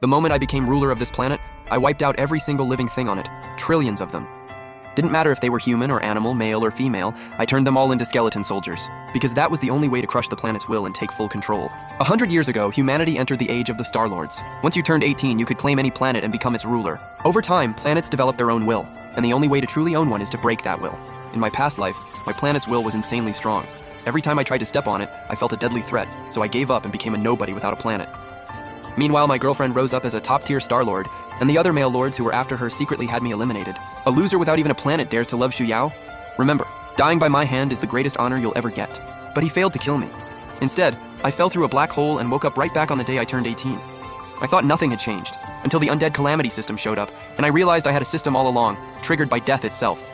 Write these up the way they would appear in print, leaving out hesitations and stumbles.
The moment I became ruler of this planet, I wiped out every single living thing on it, trillions of them. Didn't matter if they were human or animal, male or female, I turned them all into skeleton soldiers, because that was the only way to crush the planet's will and take full control. 100 years ago, humanity entered the age of the Star Lords. Once you turned 18, you could claim any planet and become its ruler. Over time, planets developed their own will, and the only way to truly own one is to break that will. In my past life, my planet's will was insanely strong. Every time I tried to step on it, I felt a deadly threat, so I gave up and became a nobody without a planet. Meanwhile, my girlfriend rose up as a top-tier Star Lord, and the other male lords who were after her secretly had me eliminated. A loser without even a planet dares to love Shu Yao? Remember, dying by my hand is the greatest honor you'll ever get. But he failed to kill me. Instead, I fell through a black hole and woke up right back on the day I turned 18. I thought nothing had changed, until the undead calamity system showed up, and I realized I had a system all along, triggered by death itself.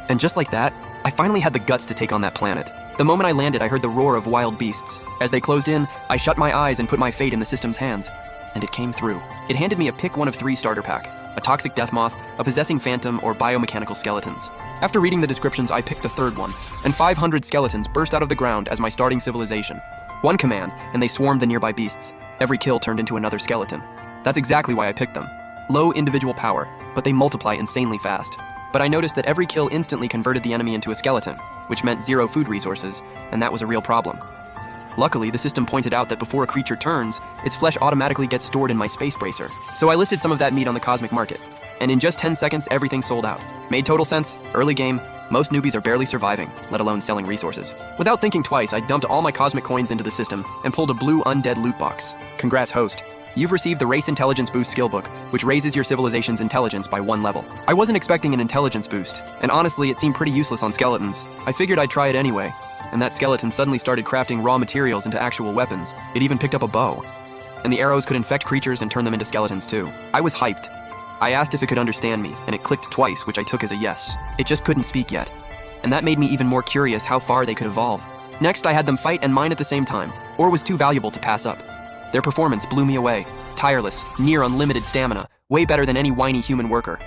And just like that, I finally had the guts to take on that planet. The moment I landed, I heard the roar of wild beasts. As they closed in, I shut my eyes and put my fate in the system's hands. And it came through. It handed me a pick one of 3 starter pack, a toxic death moth, a possessing phantom, or biomechanical skeletons. After reading the descriptions, I picked the third one, and 500 skeletons burst out of the ground as my starting civilization. One command, and they swarmed the nearby beasts. Every kill turned into another skeleton. That's exactly why I picked them. Low individual power, but they multiply insanely fast. But I noticed that every kill instantly converted the enemy into a skeleton, which meant 0 food resources, and that was a real problem. Luckily, the system pointed out that before a creature turns, its flesh automatically gets stored in my space bracer. So I listed some of that meat on the cosmic market. And in just 10 seconds, everything sold out. Made total sense. Early game, most newbies are barely surviving, let alone selling resources. Without thinking twice, I dumped all my cosmic coins into the system and pulled a blue undead loot box. Congrats, host. You've received the Race Intelligence Boost skill book, which raises your civilization's intelligence by 1 level. I wasn't expecting an intelligence boost, and honestly, it seemed pretty useless on skeletons. I figured I'd try it anyway. And that skeleton suddenly started crafting raw materials into actual weapons. It even picked up a bow. And the arrows could infect creatures and turn them into skeletons too. I was hyped. I asked if it could understand me, and it clicked twice, which I took as a yes. It just couldn't speak yet. And that made me even more curious how far they could evolve. Next, I had them fight and mine at the same time, or was too valuable to pass up. Their performance blew me away. Tireless, near unlimited stamina, way better than any whiny human worker.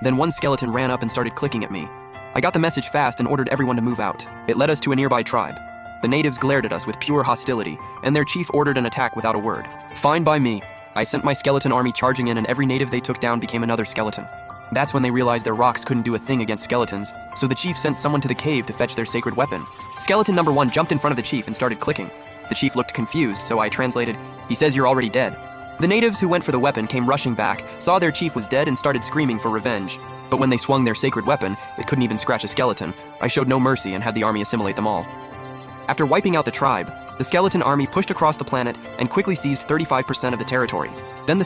Then one skeleton ran up and started clicking at me. I got the message fast and ordered everyone to move out. It led us to a nearby tribe. The natives glared at us with pure hostility, and their chief ordered an attack without a word. Fine by me. I sent my skeleton army charging in, and every native they took down became another skeleton. That's when they realized their rocks couldn't do a thing against skeletons, so the chief sent someone to the cave to fetch their sacred weapon. Skeleton number 1 jumped in front of the chief and started clicking. The chief looked confused, so I translated, "He says you're already dead." The natives who went for the weapon came rushing back, saw their chief was dead, and started screaming for revenge. But when they swung their sacred weapon, it couldn't even scratch a skeleton. I showed no mercy and had the army assimilate them all. After wiping out the tribe, the skeleton army pushed across the planet and quickly seized 35% of the territory. Then the